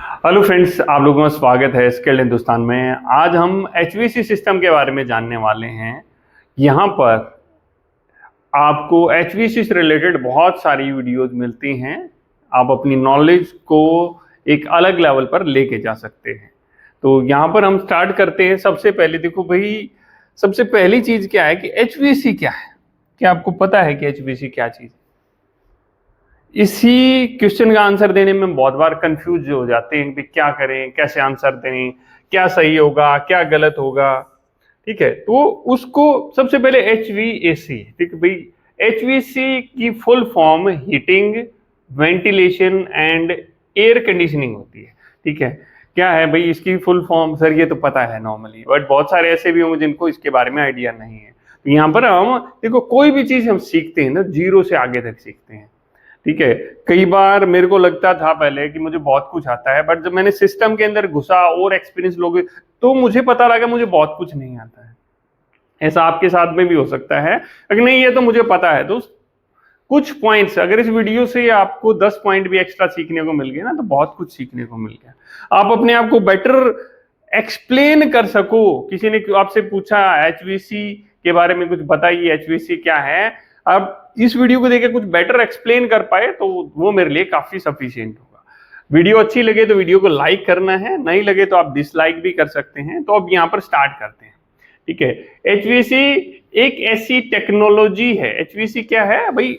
Hello friends, आप लोगों का स्वागत है स्किल्ड हिंदुस्तान में। आज हम एचवीसी सिस्टम के बारे में जानने वाले हैं। यहाँ पर आपको एचवीसी से रिलेटेड बहुत सारी वीडियोस मिलती हैं। आप अपनी नॉलेज को एक अलग लेवल पर लेके जा सकते हैं। तो यहाँ पर हम स्टार्ट करते हैं। सबसे पहले देखो भाई, सबसे पहली चीज क्या है कि एचवीसी क्या है। क्या आपको पता है कि एचवीसी क्या चीज है? इसी क्वेश्चन का आंसर देने में बहुत बार कंफ्यूज हो जाते हैं कि क्या करें, कैसे आंसर दें, क्या सही होगा, क्या गलत होगा। ठीक है, तो उसको सबसे पहले HVAC, ठीक है भाई। HVAC की full form heating, ventilation and air conditioning होती है। ठीक है, क्या है भाई इसकी फुल फॉर्म? सर ये तो पता है नॉर्मली, बट बहुत सारे ऐसे भी होंगे जिनको इसके बारे में आइडिया नहीं है। तो यहाँ पर हम देखो, कोई भी चीज हम सीखते हैं ना, जीरो से आगे तक सीखते हैं। ठीक है, कई बार मेरे को लगता था पहले कि मुझे बहुत कुछ आता है, बट जब मैंने सिस्टम के अंदर घुसा और एक्सपीरियंस लोगे तो मुझे पता लगा मुझे बहुत कुछ नहीं आता है। ऐसा आपके साथ में भी हो सकता है। अगर नहीं, ये तो मुझे पता है। तो कुछ पॉइंट्स, अगर इस वीडियो से आपको 10 पॉइंट भी एक्स्ट्रा सीखने को मिल गए ना, तो बहुत कुछ सीखने को मिल गया। आप अपने आप को बेटर एक्सप्लेन कर सको। किसी ने आपसे पूछा एचवीसी के बारे में कुछ बताइए, एचवीसी क्या है, अब इस वीडियो को देकर कुछ बेटर एक्सप्लेन कर पाए तो वो मेरे लिए काफी सफिशिएंट होगा। वीडियो अच्छी लगे तो वीडियो को लाइक करना है, नहीं लगे तो आप डिसलाइक भी कर सकते हैं। तो अब यहाँ पर स्टार्ट करते हैं। ठीक है, एचवीसी एक ऐसी टेक्नोलॉजी है। एचवीसी क्या है भाई?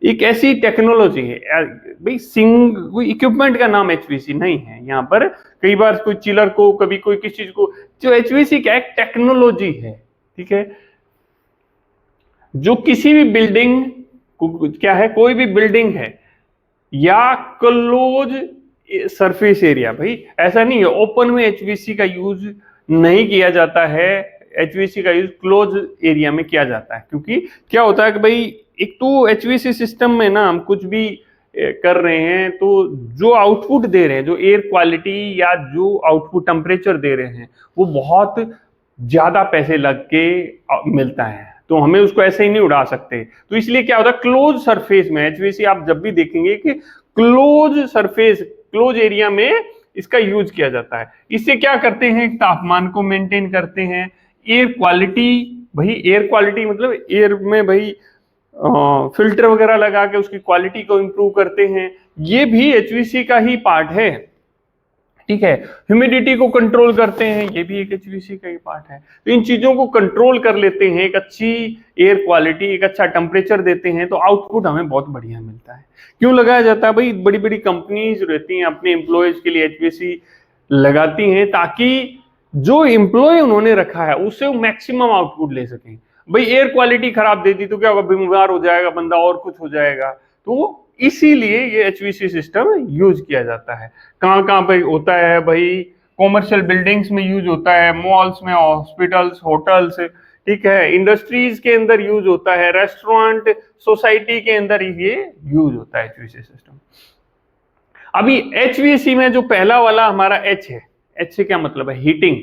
एक ऐसी टेक्नोलॉजी है भाई। कोई इक्विपमेंट का नाम एचवीसी नहीं है। यहाँ पर कई बार कोई चिलर को, कभी कोई किस चीज को, जो एचवीसी क्या है, टेक्नोलॉजी है। ठीक है, जो किसी भी बिल्डिंग क्या है, कोई भी बिल्डिंग है या क्लोज सरफेस एरिया, भाई ऐसा नहीं है ओपन में एचवीसी का यूज नहीं किया जाता है। एचवीसी का यूज क्लोज एरिया में किया जाता है, क्योंकि क्या होता है कि भाई एक तो एचवीसी सिस्टम में ना हम कुछ भी कर रहे हैं तो जो आउटपुट दे रहे हैं, जो एयर क्वालिटी या जो आउटपुट टेम्परेचर दे रहे हैं, वो बहुत ज्यादा पैसे लग के मिलता है। तो हमें उसको ऐसे ही नहीं उड़ा सकते। तो इसलिए क्या होता है, क्लोज सरफेस में एचवीसी आप जब भी देखेंगे कि क्लोज सरफेस, क्लोज एरिया में इसका यूज किया जाता है। इससे क्या करते हैं, तापमान को मेंटेन करते हैं, एयर क्वालिटी, भाई एयर क्वालिटी मतलब एयर में भाई फिल्टर वगैरह लगा के उसकी क्वालिटी को इंप्रूव करते हैं। ये भी एचवीसी का ही पार्ट है। ठीक है, ह्यूमिडिटी को कंट्रोल करते हैं, ये भी एक एचवीसी का ही पार्ट है। तो इन चीजों को कंट्रोल कर लेते हैं, एक अच्छी एयर क्वालिटी, एक अच्छा टेम्परेचर देते हैं, तो आउटपुट हमें बहुत बढ़िया मिलता है। क्यों लगाया जाता है भाई? बड़ी बड़ी कंपनीज रहती हैं, अपने एम्प्लॉयज के लिए एचवीसी लगाती हैं, ताकि जो एम्प्लॉय उन्होंने रखा है उससे वो मैक्सिमम आउटपुट ले सकें। भाई एयर क्वालिटी खराब दे दी तो क्या होगा, बीमार हो जाएगा बंदा और कुछ हो जाएगा। तो इसीलिए ये एचवीसी सिस्टम यूज किया जाता है। कहाँ कहाँ पे होता है भाई? कॉमर्शियल बिल्डिंग्स में यूज होता है, मॉल्स में, हॉस्पिटल्स, होटल्स, ठीक है, इंडस्ट्रीज के अंदर यूज होता है, रेस्टोरेंट, सोसाइटी के अंदर ये यूज होता है एचवीसी सिस्टम। अभी एचवीसी में जो पहला वाला हमारा एच है, एच से क्या मतलब है? हीटिंग।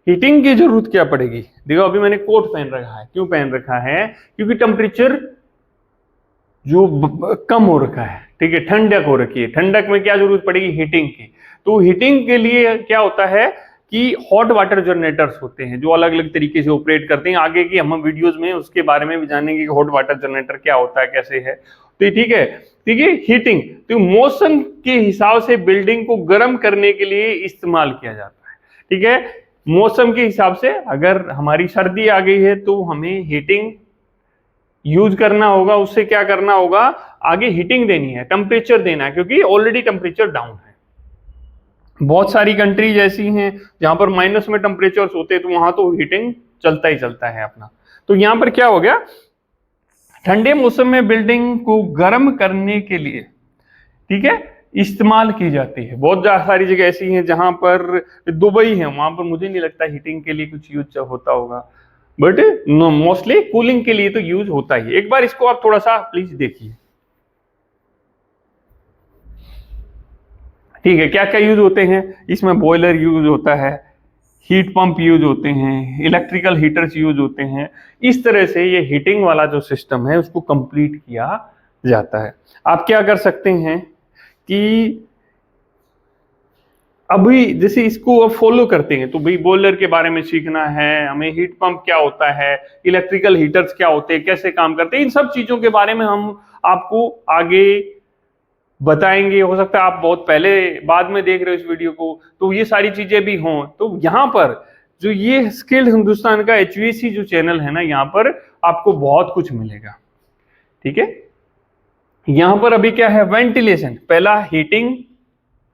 हीटिंग की जरूरत क्या पड़ेगी? देखो अभी मैंने कोट पहन रखा है। क्यों पहन रखा है? क्योंकि टेम्परेचर जो कम हो रखा है। ठीक है, ठंडक हो रखी है। ठंडक में क्या जरूरत पड़ेगी? हीटिंग की। तो हीटिंग के लिए क्या होता है कि हॉट वाटर जनरेटर्स होते हैं जो अलग अलग तरीके से ऑपरेट करते हैं। आगे की हम वीडियोस में उसके बारे में भी जानेंगे कि हॉट वाटर जनरेटर क्या होता है, कैसे है। तो ठीक है, ठीक है, हीटिंग तो मौसम के हिसाब से बिल्डिंग को गर्म करने के लिए इस्तेमाल किया जाता है। ठीक है, मौसम के हिसाब से अगर हमारी सर्दी आ गई है तो हमें हीटिंग यूज करना होगा। उससे क्या करना होगा, आगे हीटिंग देनी है, टेम्परेचर देना है, क्योंकि ऑलरेडी टेम्परेचर डाउन है। बहुत सारी कंट्रीज ऐसी हैं जहां पर माइनस में टेम्परेचर होते हैं, तो वहां तो हीटिंग चलता ही चलता है अपना। तो यहां पर क्या हो गया, ठंडे मौसम में बिल्डिंग को गर्म करने के लिए, ठीक है, इस्तेमाल की जाती है। बहुत सारी जगह ऐसी हैं जहां पर, दुबई है, वहां पर मुझे नहीं लगता हीटिंग के लिए कुछ यूज होता होगा, बट मोस्टली कूलिंग के लिए तो यूज होता ही। एक बार इसको आप थोड़ा सा प्लीज देखिए। ठीक है, क्या क्या यूज होते हैं इसमें? बॉयलर यूज होता है, हीट पंप यूज होते हैं, इलेक्ट्रिकल हीटर्स यूज होते हैं। इस तरह से ये हीटिंग वाला जो सिस्टम है उसको कंप्लीट किया जाता है। आप क्या कर सकते हैं कि अभी जैसे इसको अब फॉलो करते हैं तो भाई बॉयलर के बारे में सीखना है हमें, हीट पंप क्या होता है, इलेक्ट्रिकल हीटर्स क्या होते हैं, कैसे काम करते हैं, इन सब चीजों के बारे में हम आपको आगे बताएंगे। हो सकता है आप बहुत पहले बाद में देख रहे हो इस वीडियो को, तो ये सारी चीजें भी हों। तो यहाँ पर जो ये स्किल्ड हिंदुस्तान का HVAC जो चैनल है ना, यहाँ पर आपको बहुत कुछ मिलेगा। ठीक है, यहाँ पर अभी क्या है, वेंटिलेशन, पहला हीटिंग,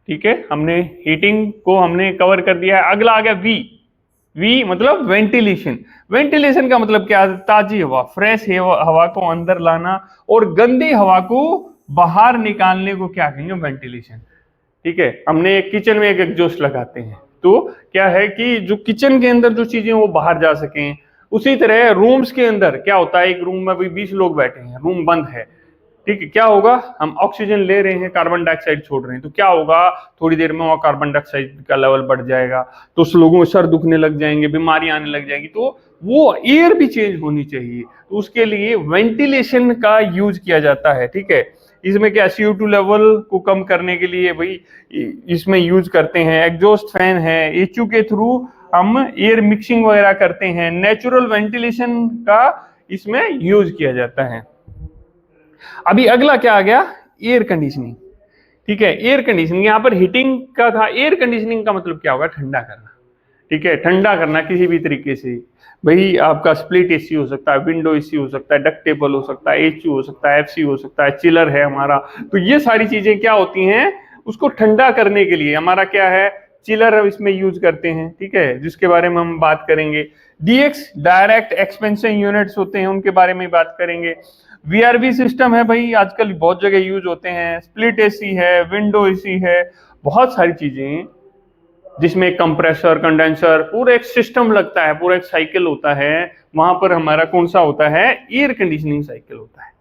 ठीक है, हमने हीटिंग को हमने कवर कर दिया है। अगला आ गया वी मतलब वेंटिलेशन। वेंटिलेशन का मतलब क्या है, ताजी हवा, फ्रेश हवा को अंदर लाना और गंदी हवा को बाहर निकालने को क्या कहेंगे, वेंटिलेशन। ठीक है, हमने किचन में एक एग्जॉस्ट लगाते हैं तो क्या है कि जो किचन के अंदर जो चीजें वो बाहर जा सकें। उसी तरह रूम्स के अंदर क्या होता है, एक रूम में अभी 20 लोग बैठे हैं, रूम बंद है, ठीक है, क्या होगा, हम ऑक्सीजन ले रहे हैं, कार्बन डाइऑक्साइड छोड़ रहे हैं, तो क्या होगा, थोड़ी देर में वहां कार्बन डाइऑक्साइड का लेवल बढ़ जाएगा, तो उस लोगों को सर दुखने लग जाएंगे, बीमारी आने लग जाएगी। तो वो एयर भी चेंज होनी चाहिए, तो उसके लिए वेंटिलेशन का यूज किया जाता है। ठीक है, इसमें क्या CO2 लेवल को कम करने के लिए भाई इसमें यूज करते हैं। एग्जॉस्ट फैन है, HU के थ्रू हम एयर मिक्सिंग वगैरह करते हैं। नेचुरल वेंटिलेशन का इसमें यूज किया जाता है। अभी अगला क्या आ गया, एयर कंडीशनिंग। ठीक है, एयर कंडीशनिंग, यहां पर हीटिंग का था, एयर कंडीशनिंग का मतलब क्या होगा, ठंडा करना। ठीक है, ठंडा करना किसी भी तरीके से, भाई आपका स्प्लिट AC हो सकता है, विंडो AC हो सकता है, डक्टेबल हो सकता है, HU हो सकता है, FC हो सकता है, चिलर है हमारा। तो ये सारी चीजें क्या होती हैं, उसको ठंडा करने के लिए हमारा क्या है, चिलर इसमें यूज करते हैं। ठीक है, जिसके बारे में हम बात करेंगे। DX डायरेक्ट एक्सपेंशन यूनिट्स होते हैं, उनके बारे में बात करेंगे। VRV सिस्टम है भाई, आजकल बहुत जगह यूज होते हैं। स्प्लिट AC है, विंडो AC है, बहुत सारी चीजें जिसमें कंप्रेसर, कंडेंसर, पूरा एक सिस्टम लगता है, पूरा एक साइकिल होता है। वहां पर हमारा कौन सा होता है, एयर कंडीशनिंग साइकिल होता है।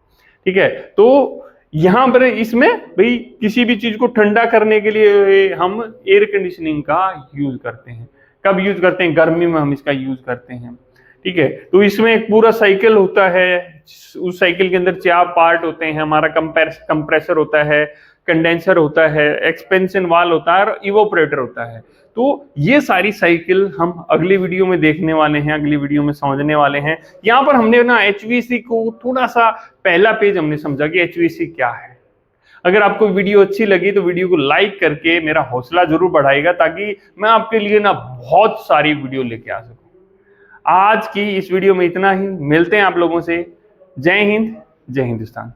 ठीक है, तो यहां पर इसमें भाई किसी भी चीज को ठंडा करने के लिए हम एयर कंडीशनिंग का यूज करते हैं। कब यूज करते हैं, गर्मी में हम इसका यूज करते हैं। ठीक है, तो इसमें एक पूरा साइकिल होता है, उस साइकिल के अंदर 4 पार्ट होते हैं। हमारा कंप्रेसर होता है, कंडेंसर होता है, एक्सपेंशन वाल होता है और इवोपरेटर होता है। तो ये सारी साइकिल हम अगली वीडियो में देखने वाले हैं, अगली वीडियो में समझने वाले हैं। यहाँ पर हमने ना HVAC को थोड़ा सा पहला पेज हमने समझा कि HVAC क्या है। अगर आपको वीडियो अच्छी लगी तो वीडियो को लाइक करके मेरा हौसला जरूर बढ़ाएगा, ताकि मैं आपके लिए ना बहुत सारी वीडियो लेके आ सकूं। आज की इस वीडियो में इतना ही, मिलते हैं आप लोगों से। जय हिंद, जय हिंदुस्तान।